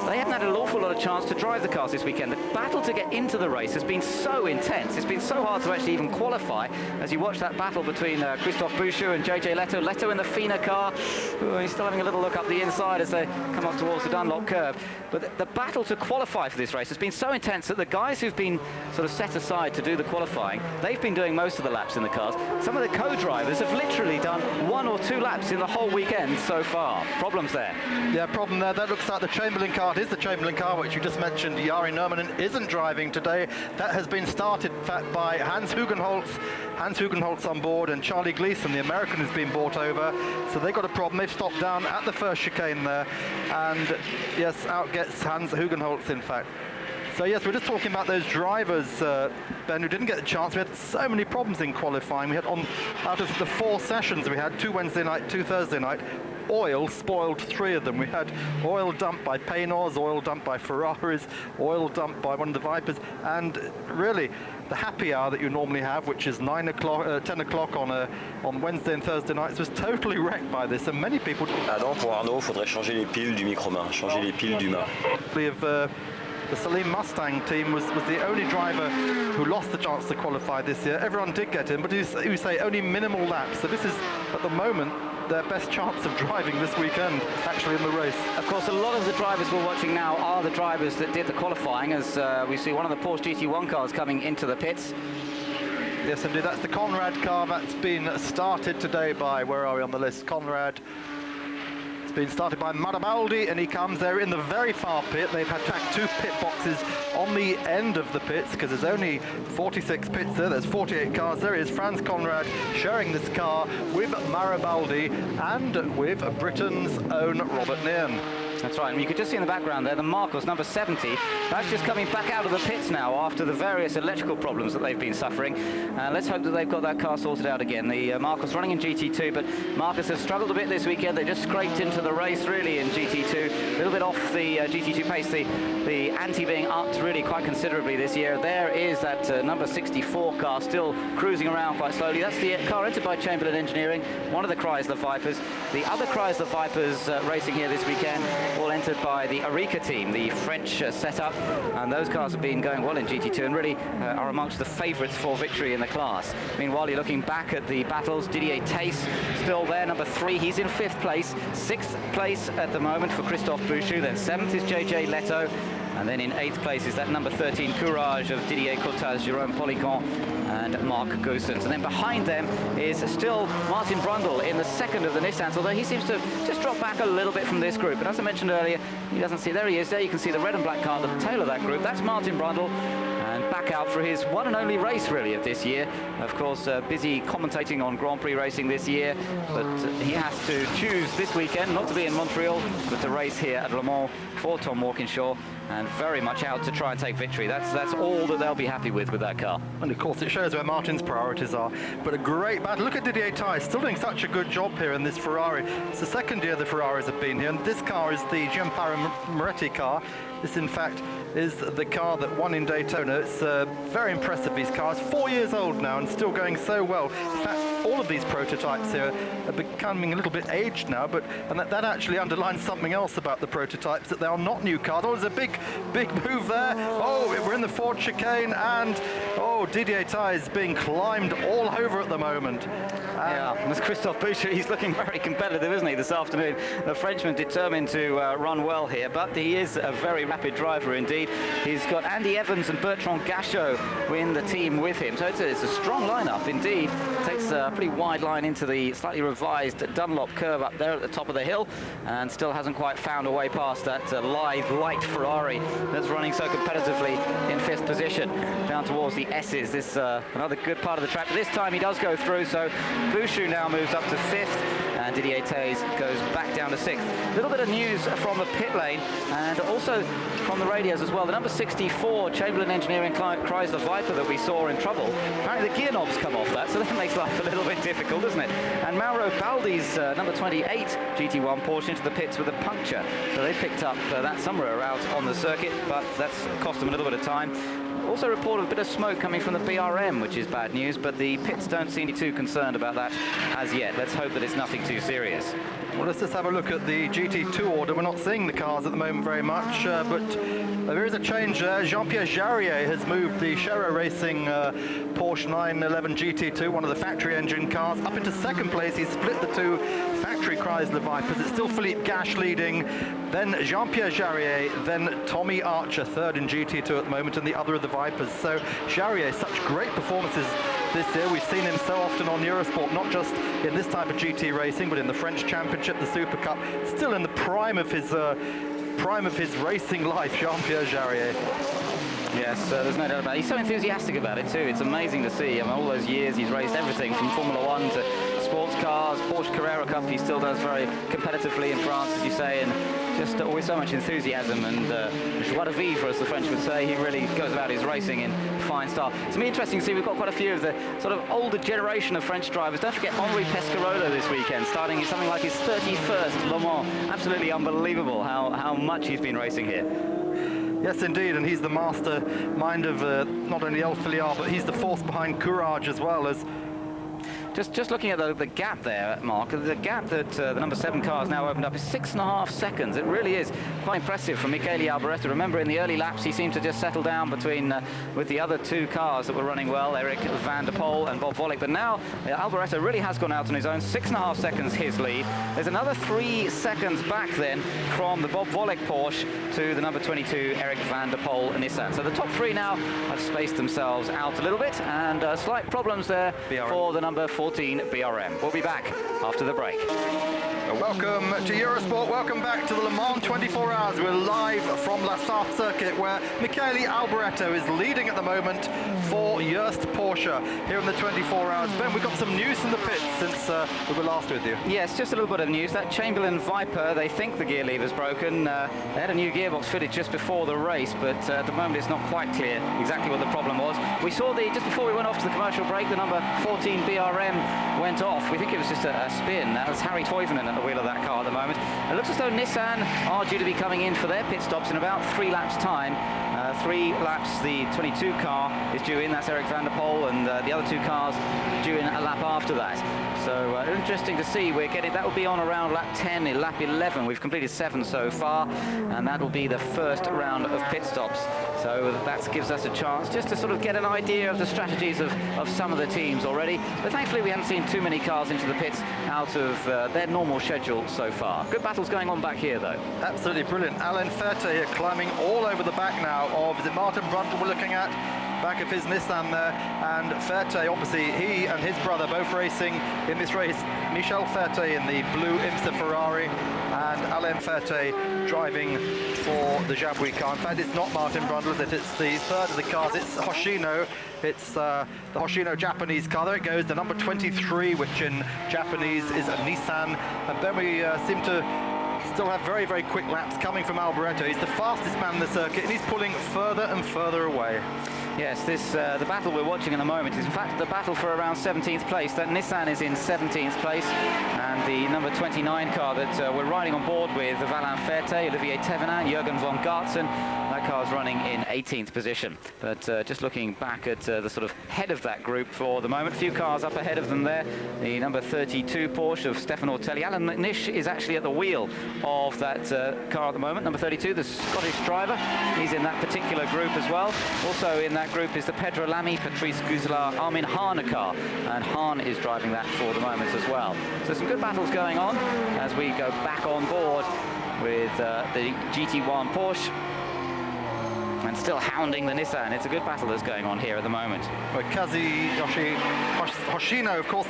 they haven't had an awful lot of chance to drive the cars this weekend. The battle to get into the race has been so intense. It's been so hard to actually even qualify. As you watch that battle between Christophe Bouchou and JJ Leto. Leto in the Fina car. Ooh, he's still having a little look up the inside as they come up towards the Dunlop curve. But the battle to qualify for this race has been so intense that the guys who've been sort of set aside to do the qualifying, they've been doing most of the laps in the cars. Some of the co-drivers have literally done 1 or 2 laps in the whole weekend so far. Problems there. Yeah, problem there. That looks like the Chamberlain car. It is the Chamberlain car, which you just mentioned. Jari Nurmanen isn't driving today. That has been started, in fact, by Hans Hugenholtz. Hans Hugenholtz on board, and Charlie Gleason, the American, has been brought over. So they've got a problem. They've stopped down at the first chicane there. And yes, out gets Hans Hugenholtz, in fact. So yes, we're just talking about those drivers, Ben, who didn't get the chance. We had so many problems in qualifying. We had out of the 4 sessions we had, 2 Wednesday night, 2 Thursday night, oil spoiled 3 of them. We had oil dumped by Paynors, oil dumped by Ferraris, oil dumped by one of the Vipers, and really the happy hour that you normally have, which is 9 o'clock, 10 o'clock on Wednesday and Thursday nights, was totally wrecked by this, and many people. Ah non, pour Arnaud, faudrait changer les piles du micro-main, changer les piles du main. The Salim Mustang team was the only driver who lost the chance to qualify this year. Everyone did get in, but you say only minimal laps. So this is, at the moment, their best chance of driving this weekend, actually, in the race. Of course, a lot of the drivers we're watching now are the drivers that did the qualifying, as we see one of the Porsche GT1 cars coming into the pits. Yes, indeed. That's the Conrad car that's been started today by, where are we on the list? Conrad. Been started by Marabaldi, and he comes there in the very far pit. They've had tacked 2 pit boxes on the end of the pits because there's only 46 pits there. There's 48 cars. There is Franz Conrad sharing this car with Marabaldi and with Britain's own Robert Nairn. That's right, and you could just see in the background there the Marcos, number 70. That's just coming back out of the pits now after the various electrical problems that they've been suffering. Let's hope that they've got that car sorted out again. The Marcos running in GT2, but Marcos has struggled a bit this weekend. They just scraped into the race really in GT2. A little bit off the GT2 pace. The ante being upped really quite considerably this year. There is that number 64 car still cruising around quite slowly. That's the car entered by Chamberlain Engineering, one of the Chrysler Vipers. The other Chrysler Vipers racing here this weekend, all entered by the Arica team, the French setup, and those cars have been going well in GT2 and really are amongst the favourites for victory in the class. Meanwhile, you're looking back at the battles. Didier Tace still there, number 3. He's in 5th place. 6th place at the moment for Christophe Bouchou. Then 7th is JJ Leto. And then in 8th place is that number 13 Courage of Didier Cottaz, Jérôme Policon and Mark Goossens. And then behind them is still Martin Brundle in the 2nd of the Nissans, although he seems to just drop back a little bit from this group. But as I mentioned earlier, he doesn't see, there he is, there you can see the red and black car at the tail of that group. That's Martin Brundle. And back out for his one and only race, really, of this year. Of course, busy commentating on Grand Prix racing this year, but he has to choose this weekend not to be in Montreal, but to race here at Le Mans for Tom Walkinshaw, and very much out to try and take victory. That's all that they'll be happy with that car. And of course, it shows where Martin's priorities are. But a great battle. Look at Didier Tace, still doing such a good job here in this Ferrari. It's the 2nd year the Ferraris have been here, and this car is the Giampaolo Moretti car. This, in fact, is the car that won in Daytona. It's very impressive, these cars. 4 years old now and still going so well. In fact, all of these prototypes here are becoming a little bit aged now, and that actually underlines something else about the prototypes, that they are not new cars. Oh, there's a big move there. Oh, we're in the Ford chicane, and Didier Tace being climbed all over at the moment. Yeah, and there's Christophe Bouchou. He's looking very competitive, isn't he, this afternoon? The Frenchman determined to run well here, but he is a very rapid driver indeed. He's got Andy Evans and Bertrand Gachot in the team with him, so it's a strong lineup indeed. takes a pretty wide line into the slightly revised Dunlop curve up there at the top of the hill, and still hasn't quite found a way past that live light Ferrari that's running so competitively in 5th position down towards the S's. This another good part of the track, but this time he does go through, so Bouchou now moves up to 5th, and Didier Tays goes back down to 6th. A little bit of news from the pit lane, and also from the radios as well. The number 64 Chamberlain Engineering Chrysler Viper that we saw in trouble, apparently the gear knobs come off that, so that makes life a little bit difficult, doesn't it? And Mauro Baldi's number 28 GT1 Porsche into the pits with a puncture, so they picked up that somewhere out on the circuit, but that's cost them a little bit of time. Also reported a bit of smoke coming from the BRM, which is bad news, but the pits don't seem to be too concerned about that as yet. Let's hope that it's nothing too serious. Well, let's just have a look at the GT2 order. We're not seeing the cars at the moment very much, but there is a change there. Jean-Pierre Jarier has moved the Sherra Racing Porsche 911 GT2, one of the factory engine cars, up into 2nd place. He's split the two factory Chrysler Vipers. It's still Philippe Gache leading, then Jean-Pierre Jarier, then Tommy Archer, 3rd in GT2 at the moment, and the other of the Vipers. So Jarier, such great performances this year. We've seen him so often on Eurosport, not just in this type of GT racing, but in the French Championship, the Super Cup. Still in the prime of his racing life, Jean-Pierre Jarier. Yes, there's no doubt about it. He's so enthusiastic about it too. It's amazing to see. I mean, all those years he's raced everything from Formula 1 to sports cars, Porsche Carrera Cup. He still does very competitively in France, as you say, and just always so much enthusiasm and joie de vivre, as the French would say. He really goes about his racing in fine style. It's going to be interesting to see. We've got quite a few of the sort of older generation of French drivers. Don't forget Henri Pescarolo this weekend, starting at something like his 31st Le Mans. Absolutely unbelievable how much he's been racing here. Yes, indeed, and he's the mastermind of not only El Filial, but he's the force behind Courage as well. As Just looking at the gap there, Mark, the gap that the number 7 car has now opened up is 6.5 seconds. It really is quite impressive from Michele Alboreto. Remember, in the early laps, he seemed to just settle down between with the other 2 cars that were running well, Eric van der Poel and Bob Volek. But now, Alboreto really has gone out on his own. 6.5 seconds his lead. There's another 3 seconds back then from the Bob Volek Porsche to the number 22 Eric van der Poel Nissan. So the top 3 now have spaced themselves out a little bit, and slight problems there for the number 14 BRM. We'll be back after the break. Welcome to Eurosport. Welcome back to the Le Mans 24 Hours. We're live from La Sarthe circuit, where Michele Alboreto is leading at the moment for Joest Porsche here in the 24 Hours. Ben, we've got some news from the pits since we were last with you. Yes, just a little bit of news. That Chamberlain Viper, they think the gear lever's broken. They had a new gearbox fitted just before the race, but at the moment it's not quite clear exactly what the problem was. We saw just before we went off to the commercial break, the number 14 BRM went off. We think it was just a spin. That's Harry Toivonen at the wheel of that car at the moment. It looks as though Nissan are due to be coming in for their pit stops in about 3 laps time. 3 laps the 22 car is due in, that's Eric van der Poel, and the other 2 cars due in a lap after that. So interesting to see. That will be on around lap 10, lap 11. We've completed 7 so far, and that will be the first round of pit stops. So that gives us a chance just to sort of get an idea of the strategies of some of the teams already. But thankfully we haven't seen too many cars into the pits out of their normal schedule so far. Good battles going on back here though. Absolutely brilliant. Alain Ferte here climbing all over the back now of, is it Martin Brundle we're looking at? Back of his Nissan there, and Ferte, obviously he and his brother both racing in this race. Michel Ferte in the blue IMSA Ferrari, and Alain Ferte driving for the Jabouille car. In fact, it's not Martin Brundle, it's the third of the cars. It's Hoshino. It's the Hoshino Japanese car. There it goes, the number 23, which in Japanese is a Nissan. And then we seem to still have very, very quick laps coming from Alboreto. He's the fastest man in the circuit, and he's pulling further and further away. Yes, the battle we're watching in the moment is in fact the battle for around 17th place. That Nissan is in 17th place, and the number 29 car that we're riding on board with, Alain Ferte, Olivier Thévenin, Jürgen von Gartzen, that car's running in 18th position. But just looking back at the sort of head of that group for the moment, a few cars up ahead of them there. The number 32 Porsche of Stefan Ortelli. Alan McNish is actually at the wheel of that car at the moment. Number 32, the Scottish driver, he's in that particular group as well. Also in that group is the Pedro Lamy, Patrice Guzlar, Armin Hahn car, and Hahn is driving that for the moment as well. So some good battles going on as we go back on board with the GT1 Porsche. And and still hounding the Nissan. It's a good battle that's going on here at the moment. Well, Kazuyoshi Hoshino, of course,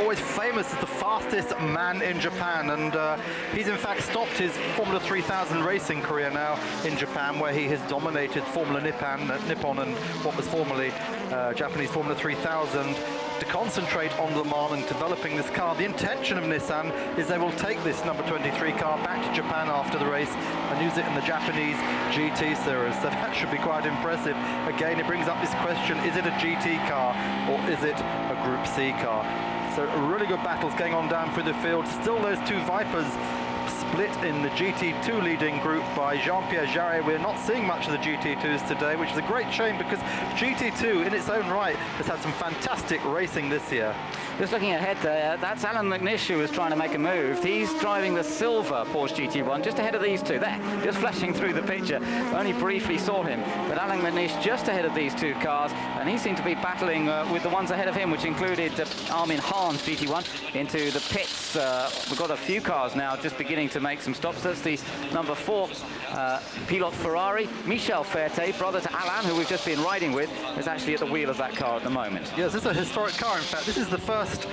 always famous as the fastest man in Japan, and he's in fact stopped his Formula 3000 racing career now in Japan, where he has dominated Formula Nippon and what was formerly Japanese Formula 3000, to concentrate on Le Mans and developing this car. The intention of Nissan is they will take this number 23 car back to Japan after the race and use it in the Japanese GT series. So that should be quite impressive. Again, it brings up this question, is it a GT car or is it a Group C car? So really good battles going on down through the field. Still those two Vipers split in the GT2 leading group by Jean-Pierre Jarret. We're not seeing much of the GT2s today, which is a great shame because GT2 in its own right has had some fantastic racing this year. Just looking ahead there, that's Alan McNish who is trying to make a move. He's driving the silver Porsche GT1 just ahead of these two. There, just flashing through the picture. Only briefly saw him, but Alan McNish just ahead of these two cars, and he seemed to be battling with the ones ahead of him, which included Armin Hahn's GT1 into the pits. We've got a few cars now just beginning to make some stops. That's the number 4 Pilot Ferrari. Michel Ferté, brother to Alain, who we've just been riding with, is actually at the wheel of that car at the moment. Yes, this is a historic car. In fact, this is the first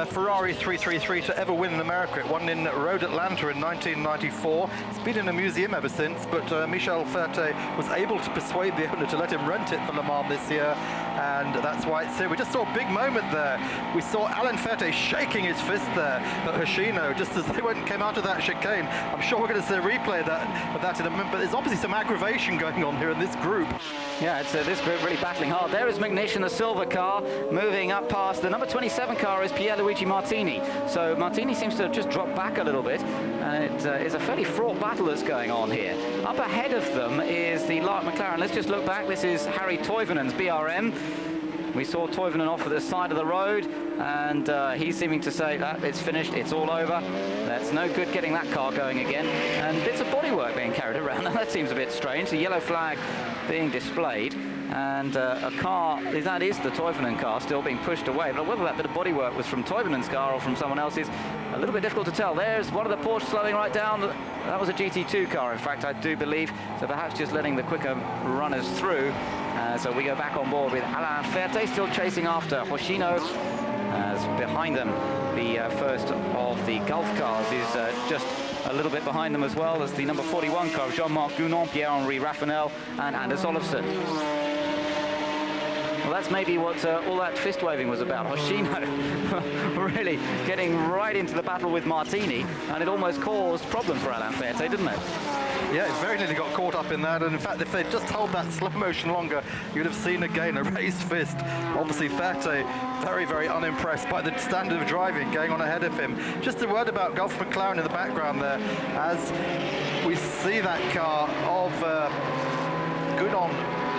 Ferrari 333 to ever win in America. It won in Road Atlanta in 1994. It's been in a museum ever since, but Michel Ferté was able to persuade the owner to let him rent it for Le Mans this year, and that's why it's here. We just saw a big moment there. We saw Alain Ferté shaking his fist there at Hoshino just as they came out of that chicane. I'm sure we're going to see a replay of that in a minute, but there's obviously some aggravation going on here in this group. Yeah, it's this group really battling hard. There is McNish in the silver car, moving up past the number 27 car is Pierluigi Martini. So Martini seems to have just dropped back a little bit, and it is a fairly fraught battle that's going on here. Up ahead of them is the Lark McLaren. Let's just look back. This is Harry Toivonen's BRM. We saw Toivonen off at the side of the road, and he's seeming to say that it's finished, it's all over. That's no good getting that car going again. And bits of bodywork being carried around. Now that seems a bit strange. The yellow flag being displayed, and a car, that is the Toivonen car, still being pushed away. But whether that bit of bodywork was from Toivonen's car or from someone else's, a little bit difficult to tell. There's one of the Porsche slowing right down. That was a GT2 car, in fact, I do believe. So perhaps just letting the quicker runners through. So we go back on board with Alain Ferté still chasing after Hoshino. As behind them, the first of the Gulf cars is just a little bit behind them as well as the number 41 car, Jean-Marc Gounon, Pierre-Henri Raffanel and Anders Olofsson. Well, that's maybe what all that fist waving was about. Hoshino really getting right into the battle with Martini, and it almost caused problems for Alain Ferté, didn't it? Yeah, it very nearly got caught up in that, and in fact, if they'd just held that slow motion longer, you'd have seen again a raised fist. Obviously, Ferté very, very unimpressed by the standard of driving going on ahead of him. Just a word about Gulf McLaren in the background there, as we see that car of Gounon,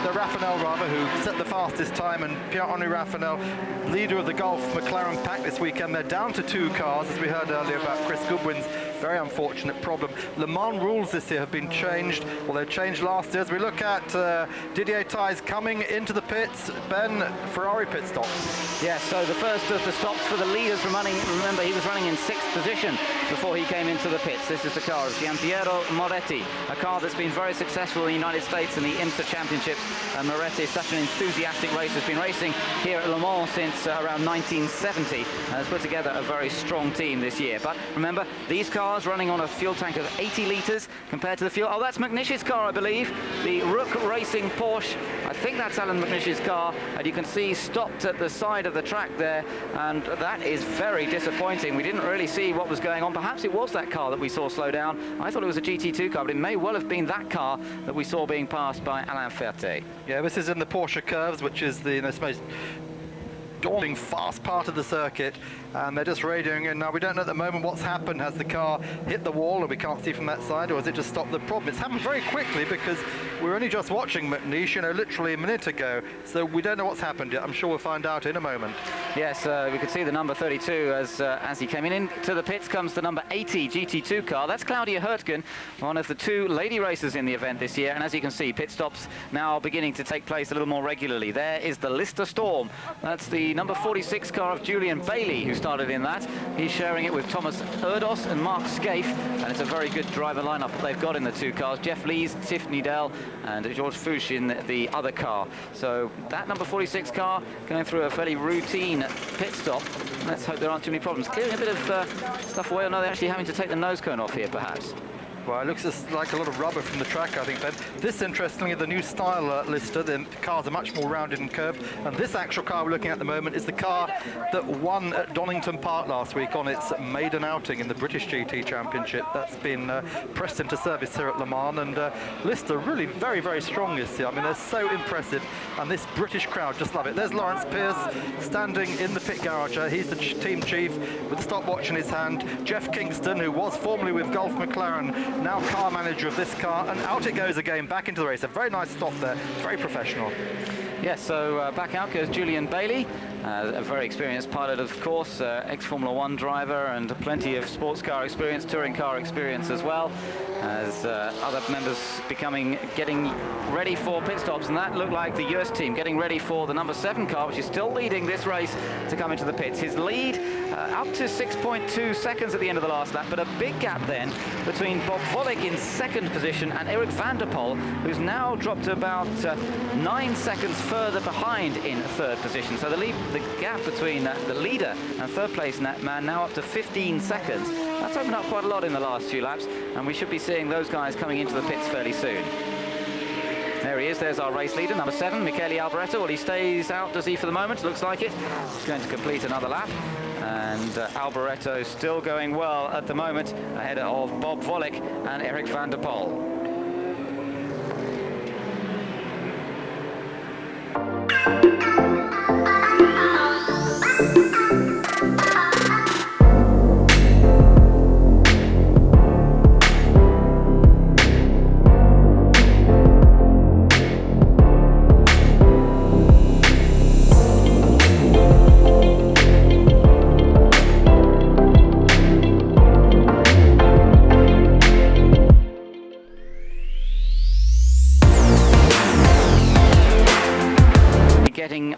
the Raffanel rather, who set the fastest time, and Pierre-Henri Raffanel, leader of the Gulf McLaren pack this weekend. They're down to 2 cars, as we heard earlier about Chris Goodwin's very unfortunate problem. Le Mans rules this year have been changed, well, they changed last year. As we look at Didier Thys coming into the pits, Ben, Ferrari pit stop. Yeah, so the first of the stops for the leaders remember he was running in 6th position before he came into the pits. This is the car of Giampiero Moretti, a car that's been very successful in the United States in the IMSA Championships. And Moretti is such an enthusiastic racer, has been racing here at Le Mans since around 1970, and has put together a very strong team this year. But remember, these cars running on a fuel tank of 80 litres compared to the fuel. Oh, that's McNish's car, I believe. The Rook Racing Porsche. I think that's Alan McNish's car, and you can see stopped at the side of the track there, and that is very disappointing. We didn't really see what was going on. Perhaps it was that car that we saw slow down. I thought it was a GT2 car, but it may well have been that car that we saw being passed by Alain Ferté. Yeah, this is in the Porsche curves, which is the most daunting fast part of the circuit, and they're just radioing in. Now, we don't know at the moment what's happened. Has the car hit the wall and we can't see from that side, or has it just stopped the problem? It's happened very quickly because we're only just watching McNish, literally a minute ago, so we don't know what's happened yet. I'm sure we'll find out in a moment. Yes, we could see the number 32 as he came in. To the pits comes the number 80 GT2 car. That's Claudia Hurtgen, one of the 2 lady racers in the event this year. And as you can see, pit stops now beginning to take place a little more regularly. There is the Lister Storm. That's the number 46 car of Julian Bailey, who started in that. He's sharing it with Thomas Erdos and Mark Scaife. And it's a very good driver lineup that they've got in the 2 cars. Jeff Lees, Tiffany Dell, and George Fouche in the other car. So that number 46 car going through a fairly routine pit stop. Let's hope there aren't too many problems. Clearing a bit of stuff away, or no, they're actually having to take the nose cone off here, perhaps. Well, it looks just like a lot of rubber from the track, I think, Ben. This, interestingly, the new style Lister, the cars are much more rounded and curved. And this actual car we're looking at the moment is the car that won at Donington Park last week on its maiden outing in the British GT Championship. That's been pressed into service here at Le Mans. And Lister really very, very strong this year. I mean, they're so impressive. And this British crowd just love it. There's Lawrence Pierce standing in the pit garage. He's the team chief with the stopwatch in his hand. Jeff Kingston, who was formerly with Gulf McLaren, now car manager of this car, and out it goes again, back into the race. A very nice stop there, very professional. Yes, so back out goes Julian Bailey, a very experienced pilot, of course, ex-Formula 1 driver, and plenty of sports car experience, touring car experience as well, as other members getting ready for pit stops. And that looked like the US team getting ready for the number 7 car, which is still leading this race to come into the pits. His lead up to 6.2 seconds at the end of the last lap, but a big gap then between Bob Volek in 2nd position and Eric van der Poel, who's now dropped to about 9 seconds further behind in 3rd position. So the gap between the leader and 3rd place man now up to 15 seconds. That's opened up quite a lot in the last few laps, and we should be seeing those guys coming into the pits fairly soon. There he is, there's our race leader, number 7, Michele Alboreto. Well, he stays out, does he, for the moment? Looks like it. He's going to complete another lap. And Alboreto still going well at the moment, ahead of Bob Volek and Eric van der Poel.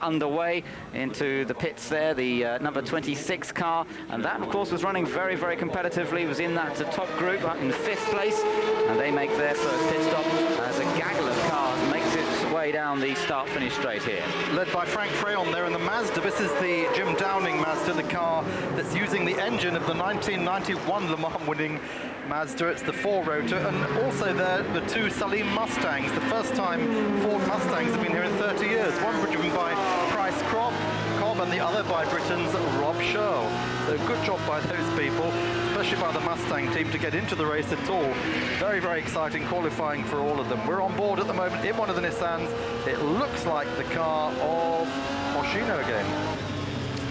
Underway into the pits there, the number 26 car, and that of course was running very, very competitively, was in that top group in 5th place, and they make their first pit stop as a gaggle of cars makes its way down the start-finish straight here. Led by Frank Freyon there in the Mazda. This is the Jim Downing Mazda, the car that's using the engine of the 1991 Le Mans winning Mazda. It's the 4-rotor, and also there the 2 Salim Mustangs, the first time Ford Mustangs have been here in 30 years. One were driven by Price Cobb and the other by Britain's Rob Sherl. So good job by those people, especially by the Mustang team, to get into the race at all. Very, very exciting qualifying for all of them. We're on board at the moment in one of the Nissans. It looks like the car of Hoshino again.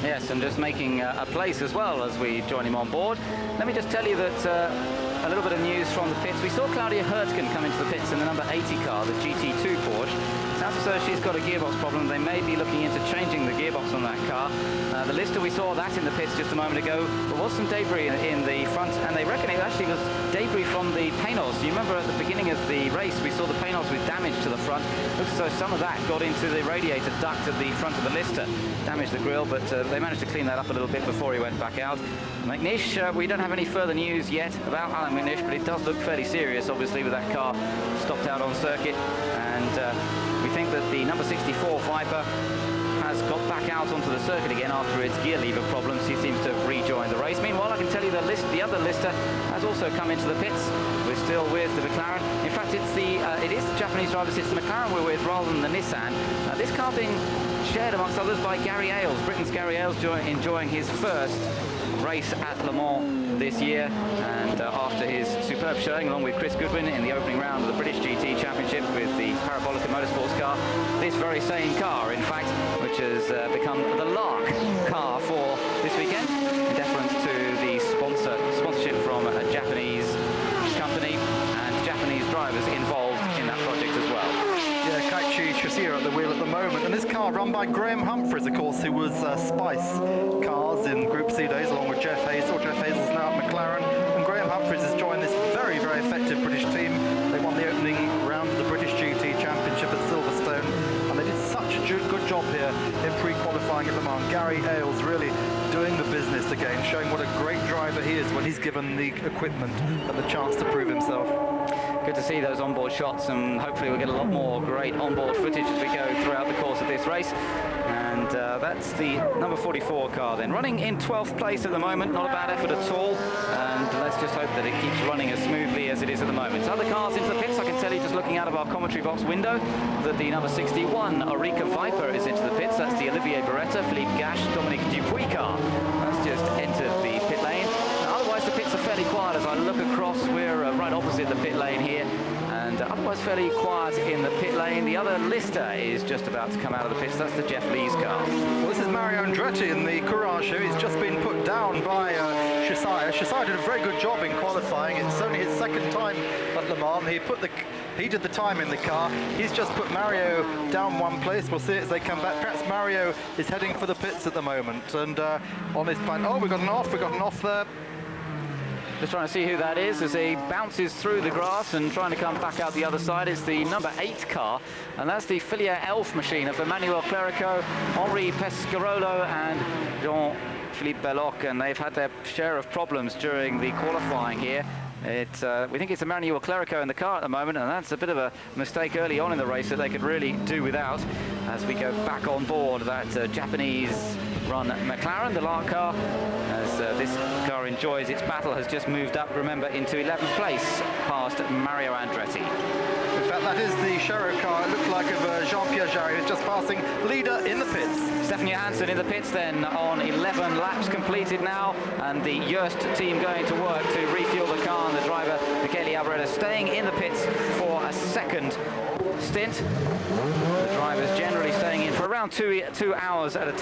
Yes, and just making a place as well as we join him on board. Let me just tell you that a little bit of news from the pits. We saw Claudia Hurtgen come into the pits in the number 80 car, the GT2 Porsche. Sounds as though she's got a gearbox problem. They may be looking into changing the gearbox on that car. The Lister, we saw that in the pits just a moment ago. There was some debris in the front, and they reckon it actually was debris from the panos. You remember at the beginning of the race, we saw the panos with damage to the front. Looks as though some of that got into the radiator duct at the front of the Lister, damaged the grille, but they managed to clean that up a little bit before he went back out. McNish, we don't have any further news yet about Alan McNish, but it does look fairly serious, obviously, with that car stopped out on circuit. And we think that the number 64 Viper has got back out onto the circuit again after its gear lever problems. He seems to have rejoined the race. Meanwhile, I can tell you the other Lister has also come into the pits. We're still with the McLaren. In fact, it is the Japanese driver, it's the McLaren we're with rather than the Nissan. This car being shared amongst others by Gary Ailes. Britain's Gary Ailes enjoying his first race at Le Mans this year, and after his superb showing along with Chris Goodwin in the opening round of the British GT Championship with the Parabolica Motorsports car, this very same car, in fact, which has become the Lark car for this weekend, in deference to the sponsorship from a Japanese company and Japanese drivers involved in that project as well. Yeah, Kaiichi Chishiro at the wheel at the moment. And this car run by Graham Humphries, of course, who was Spice Cars in Group C days, along with Jeff Hazel. Jeff Hazel's now at McLaren, and Graham Humphries has joined this very, very effective British team. They won the opening round of the British GT Championship at Silverstone, and they did such a good job here in pre-qualifying at Le Mans. Gary Ailes really doing the business again, showing what a great driver he is when he's given the equipment and the chance to prove himself. Good to see those onboard shots, and hopefully we'll get a lot more great onboard footage as we go throughout the course of this race. And that's the number 44 car then, running in 12th place at the moment. Not a bad effort at all, and let's just hope that it keeps running as smoothly as it is at the moment. So other cars into the pits. I can tell you just looking out of our commentary box window that the number 61 Aurica Viper is into the pits. That's the Olivier Beretta, Philippe Gache, Dominique Dupuis car. That's just entered the pit lane. Otherwise the pits are fairly quiet as I look across. We're right opposite the pit lane here, and otherwise fairly quiet in the pit lane. The other Lister is just about to come out of the pits. That's the Jeff Lees car. Well, this is Mario Andretti in the Courage here. He's just been put down by Shisia. Shisia did a very good job in qualifying. It's only his second time at Le Mans. He did the time in the car. He's just put Mario down one place. We'll see it as they come back. Perhaps Mario is heading for the pits at the moment. And on his plan, oh, we've got an off there. Just trying to see who that is as he bounces through the grass and trying to come back out the other side. It's the number 8 car, and that's the Filière Elf machine of Emmanuel Clerico, Henri Pescarolo and Jean-Philippe Belloc, and they've had their share of problems during the qualifying here. We think it's Emmanuel Clerico in the car at the moment, and that's a bit of a mistake early on in the race that they could really do without. As we go back on board that Japanese-run McLaren, the Lark car, as this car enjoys its battle, has just moved up, remember, into 11th place past Mario Andretti. In fact, that is the Sherrow car. It looked like of Jean-Pierre Jarry, who's just passing leader in the pits. Stefan Johansson in the pits then on 11 laps completed now, and the Joest team going to work to refuel the car, and the driver, Michele Alvarez, staying in the pits for a second stint. The drivers generally staying in for around 2 hours at a